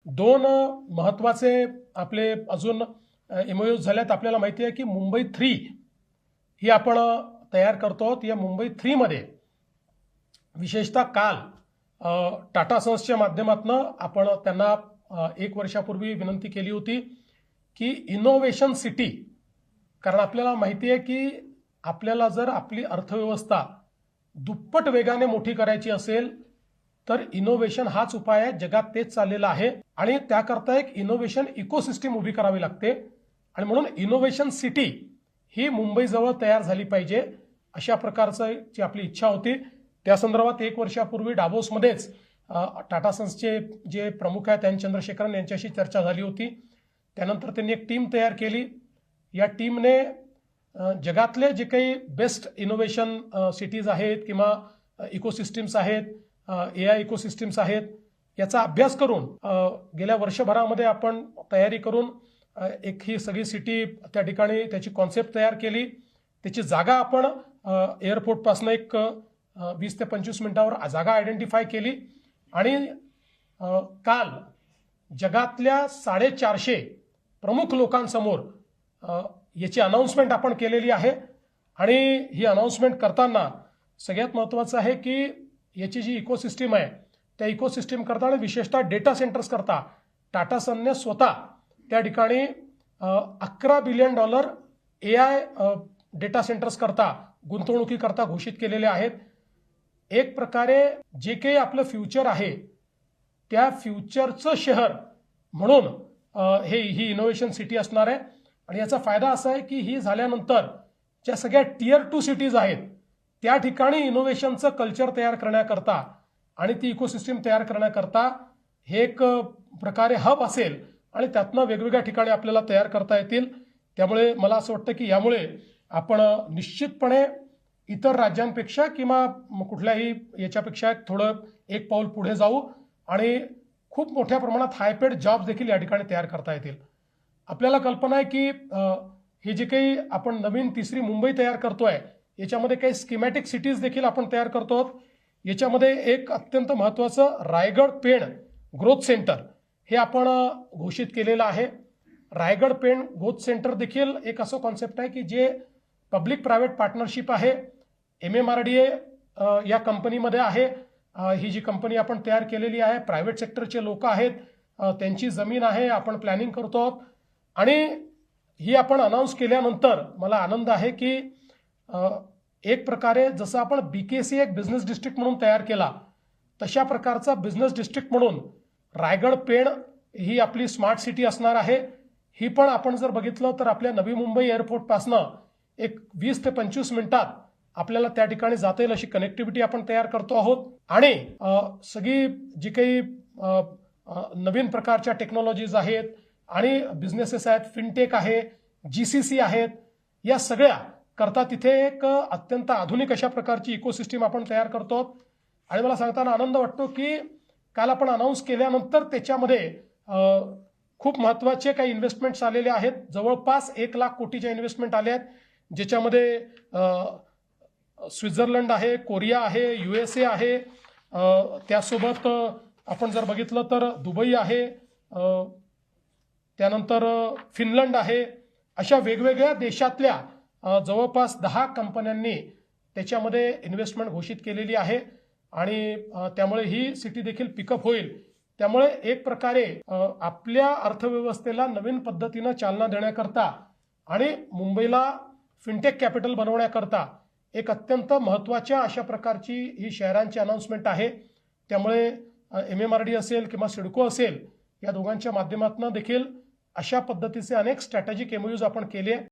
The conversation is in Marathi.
दोन महत्त्वाचे आपले अजून एमओयूज झालेत. आपल्याला माहिती आहे की मुंबई 3 ही आपण तयार करतो आहोत. या मुंबई 3 मध्ये विशेषतः काल टाटा सन्सच्या माध्यमातून आपण त्यांना 1 वर्षापूर्वी विनंती केली होती की इनोव्हेशन सिटी, कारण आपल्याला माहिती आहे की आपल्याला जर आपली अर्थव्यवस्था दुप्पट वेगाने मोठी करायची असेल तर इनोव्हेशन हाच उपाय आहे. जगात तेच चाललेलं आहे आणि त्याकरता एक इनोव्हेशन इकोसिस्टीम उभी करावी लागते आणि म्हणून इनोव्हेशन सिटी ही मुंबईजवळ तयार झाली पाहिजे अशा प्रकारची आपली इच्छा होती. त्या संदर्भात 1 वर्षापूर्वी डावोसमध्येच टाटा सन्सचे जे प्रमुख आहेत एन चंद्रशेखरन यांच्याशी चर्चा झाली होती. त्यानंतर त्यांनी एक टीम तयार केली. या टीमने जगातले जे काही बेस्ट इनोव्हेशन सिटीज आहेत किंवा इकोसिस्टीम्स आहेत, AI इकोसिस्टीम्स आहेत, याचा अभ्यास करून गेल्या वर्षभरामध्ये आपण तयारी करून एक ही सगळी सिटी त्या ठिकाणी त्याची कॉन्सेप्ट तयार केली. त्याची जागा आपण एअरपोर्टपासून एक 20 ते 25 मिनिटावर जागा आयडेंटिफाय केली आणि काल जगातल्या 450 प्रमुख लोकांसमोर याची अनाउन्समेंट आपण केलेली आहे. आणि ही अनाउन्समेंट करताना सगळ्यात महत्त्वाचं आहे की याची जी इकोसिस्टीम आहे त्या इकोसिस्टीम करता आणि विशेषतः डेटा सेंटर्स करता टाटा सनने स्वतः त्या ठिकाणी $11 बिलियन AI डेटा सेंटर्स करता गुंतवणुकीकरता घोषित केलेले आहेत. एक प्रकारे जे काही आपलं फ्युचर आहे त्या फ्युचरचं शहर म्हणून ही इनोव्हेशन सिटी असणार आहे. आणि याचा फायदा असा आहे की ही झाल्यानंतर ज्या सगळ्या Tier 2 सिटीज आहेत त्या ठिकाणी इनोव्हेशनचं कल्चर तयार करण्याकरता आणि ती इकोसिस्टीम तयार करण्याकरता हे एक प्रकारे हब असेल आणि त्यातनं वेगवेगळ्या ठिकाणी आपल्याला तयार करता येतील. त्यामुळे मला असं वाटतं की यामुळे आपण निश्चितपणे इतर राज्यांपेक्षा किंवा कुठल्याही याच्यापेक्षा थोडं एक पाऊल पुढे जाऊ आणि खूप मोठ्या प्रमाणात हायपेड जॉब्स देखील या ठिकाणी तयार करता येतील. आपल्याला कल्पना आहे की हे जे काही आपण नवीन तिसरी मुंबई तयार करतोय याच्यामध्ये काही स्कीमॅटिक सिटीज देखील आपण तयार करतो. याच्यामध्ये एक अत्यंत महत्त्वाचं रायगड पेण ग्रोथ सेंटर हे आपण घोषित केलेलं आहे. रायगड पेण ग्रोथ सेंटर देखील एक असं कॉन्सेप्ट आहे की जे पब्लिक प्रायव्हेट पार्टनरशिप आहे. MMRDA या कंपनीमध्ये आहे. ही जी कंपनी आपण तयार केलेली आहे प्रायव्हेट सेक्टरचे लोक आहेत, त्यांची जमीन आहे, आपण प्लॅनिंग करतो आहोत. आणि ही आपण अनाऊन्स केल्यानंतर मला आनंद आहे की एक प्रकारे जसं आपण BKC एक बिझनेस डिस्ट्रिक्ट म्हणून तयार केला तशा प्रकारचा बिझनेस डिस्ट्रिक्ट म्हणून रायगड पेण ही आपली स्मार्ट सिटी असणार आहे. ही पण आपण जर बघितलं तर आपल्या नवी मुंबई एअरपोर्टपासनं एक 20 ते 25 मिनिटात आपल्याला त्या ठिकाणी जाता येईल अशी कनेक्टिव्हिटी आपण तयार करतो आहोत. आणि सगळी जी काही नवीन प्रकारच्या टेक्नॉलॉजीज आहेत आणि बिझनेसेस आहेत, फिनटेक आहे, GCC आहेत, या सगळ्या करता तिथे एक अत्यंत आधुनिक अशा प्रकारची इकोसिस्टीम आपण तयार करतो. आणि मला सांगताना आनंद वाटतो की काल आपण अनाऊन्स केल्यानंतर त्याच्यामध्ये खूप महत्त्वाचे काही इन्व्हेस्टमेंट्स आलेले आहेत. जवळपास 1 लाख कोटीच्या इन्व्हेस्टमेंट आले आहेत, ज्याच्यामध्ये स्वित्झर्लंड आहे, कोरिया आहे, USA आहे, त्यासोबत आपण जर बघितलं तर दुबई आहे, त्यानंतर फिनलंड आहे. अशा वेगवेगळ्या देशातल्या जवळपास 10 कंपन्यांनी त्याच्यामध्ये इन्व्हेस्टमेंट घोषित केलेली आहे. आणि त्यामुळे ही सिटी देखील पिकअप होईल. त्यामुळे एक प्रकारे आपल्या अर्थव्यवस्थेला नवीन पद्धतीनं चालना देण्याकरता आणि मुंबईला फिनटेक कॅपिटल बनवण्याकरता एक अत्यंत महत्त्वाच्या अशा प्रकारची ही शहरांची अनाउन्समेंट आहे. त्यामुळे MMRD असेल किंवा सिडको असेल या दोघांच्या माध्यमातून देखील अशा पद्धतीचे अनेक स्ट्रॅटेजिक MOUs आपण केले.